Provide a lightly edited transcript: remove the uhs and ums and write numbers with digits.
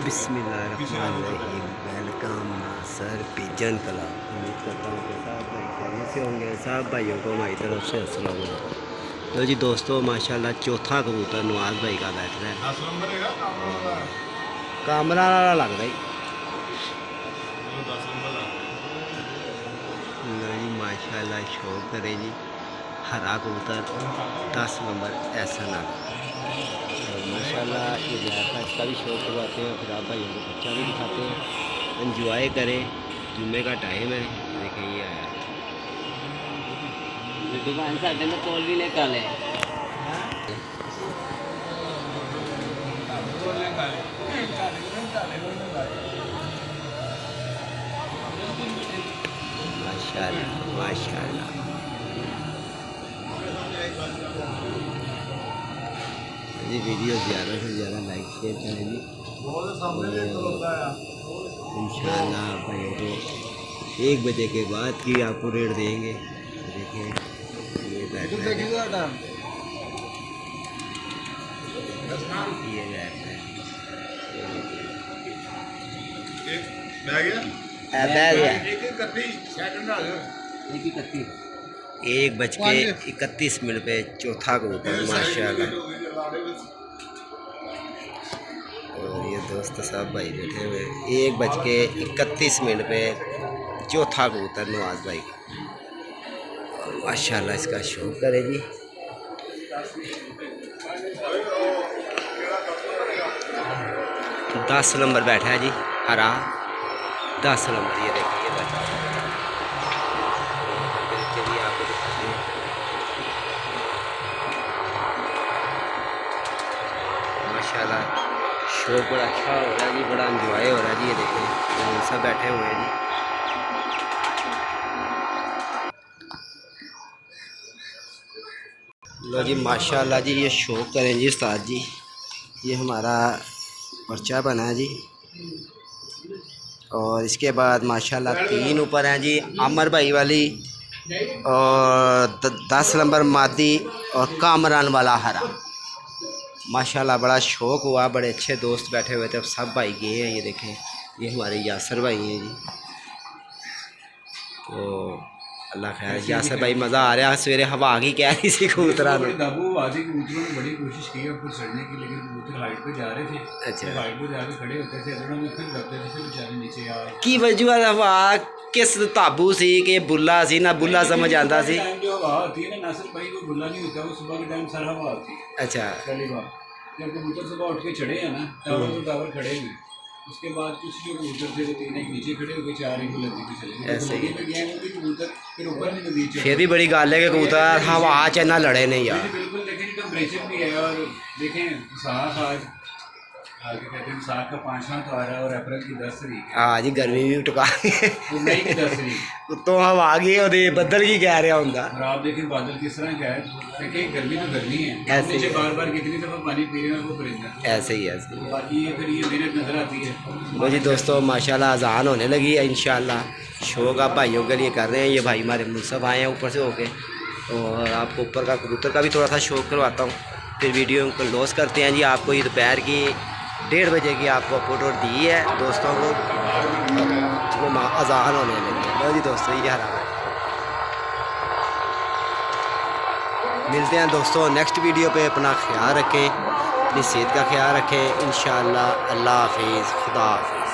बिस्मिल्लाहिर्रहमानिर्रहीम। Welcome sir pigeon club. उम्मीद करता हूँ कि साहब भाई खैरियत से होंगे। साहब भाइयों को हमारी तरफ से अस्सलाम वालेकुम। तो जी दोस्तों माशाल्लाह चौथा कबूतर नवाज भाई का बैठ रहा है। कामरा वाला लग रहा है जी। माशाल्लाह शौक करे जी। हरा कबूतर 10 नंबर ऐसा ना माशाल्लाह ये ज़्यादा इसका भी शौक करवाते हैं। फिर आप भाइयों को बच्चा भी दिखाते हैं। एंजॉय करें। जुम्मे का टाइम है। देखें ये आया दुकान साढ़े में तोल भी ले काले माशाल्लाह माशाल्लाह। ये वीडियो ज़्यादा से ज़्यादा लाइक शेयर करें जी। इंशाल्लाह भाइयों को 1 बजे के बाद की आपको रेट देंगे। देखिए ये बैठ है। ये बैठ है। 1:31 पे चौथा कबूतर माशाल्लाह। और ये दोस्त साहब भाई बैठे हुए 1:31 पे चौथा कबूतर नवाज भाई का। और माशाल्लाह इसका शौक करे जी। तो 10 नंबर बैठा है जी हरा 10 नंबर। ये देखिए ये बैठा चलिए आपको दिखाते हैं। माशाल्लाह शौक बड़ा अच्छा हो रहा है जी। बड़ा इंजॉय हो रहा है जी। ये देखें सब बैठे हुए हैं जी। लो जी माशाल्लाह जी। ये शौक करें जी उस्ताद जी। ये हमारा पर्चा बना है जी। और इसके बाद माशाल्लाह 3 ऊपर हैं जी। आमर भाई वाली और 10 नंबर मादी और कामरान वाला हरा। माशाल्लाह बड़ा शौक हुआ। बड़े अच्छे दोस्त बैठे हुए थे। अब सब भाई गए हैं। ये देखें ये हमारे यासर भाई हैं जी। तो अल्लाह खैर यासर भाई मज़ा आ रहा है। सवेरे हवा आ गई कह रही सी कबूतरा ने बड़ी कोशिश की ऊपर चढ़ने की, लेकिन कबूतर हाइट पे जा रहे थे। अच्छा हाइट पे जाके खड़े होते थे, अगर हम फिर दबते थे, फिर बेचारे नीचे आ की वजह हवा किस ताबू सी कि बुला सी ना बुला समझ आता सी। जो हवा होती है ना नासिर भाई वो बुला नहीं होता, वो सुबह के टाइम सारा हवा होती है। अच्छा पहली बार जब कबूतर सुबह उठ के चढ़े हैं ना टावर तो टावर खड़े हुए, उसके बाद कुछ जो कबूतर थे वो 3 एक नीचे खड़े हो गए, 4 एक नदी पे चले गए। ऐसे ही कबूतर फिर ऊपर नहीं नदी चढ़े। फिर भी बड़ी गल है कि कबूतर हवा चलना लड़े नहीं यार। बिल्कुल देखें टेम्परेचर भी है। और देखें साफ आज आगे कहते हैं साख का 5वां तो आ रहा है और अप्रैल की 10 तारीख। हाँ जी गर्मी भी उठका मई की 10 तारीख तो हम आ गए और बदल की कह रहा होंगे। और आप देखें बादल किस तरह क्या है। देखिए गर्मी तो गर्मी है, ऐसे नीचे बार बार कितनी दफ़ा पानी पी रहे हैं वो परिंदा ऐसे ही ऐसे ही। बाकी ये फिर ये मेहनत नज़र आती है। वो जी दोस्तों माशाल्लाह अज़ान होने लगी है। इंशाल्लाह शौक आप भाइयों के लिए कर रहे हैं। ये भाई हमारे मुनसब आए हैं ऊपर से होके। और आपको ऊपर का कबूतर का भी थोड़ा सा शौक करवाता हूँ। फिर वीडियो को लॉस करते हैं जी। आपको ये दोपहर की 1:30 बजे की आपको अपलोड दी है दोस्तों को। अज़ान होने लगी है जी दोस्तों। ये हरा मिलते हैं दोस्तों नेक्स्ट वीडियो पे। अपना ख्याल रखें, अपनी सेहत का ख्याल रखें। इंशाअल्लाह अल्लाह हाफिज़ खुदा हाफिज़।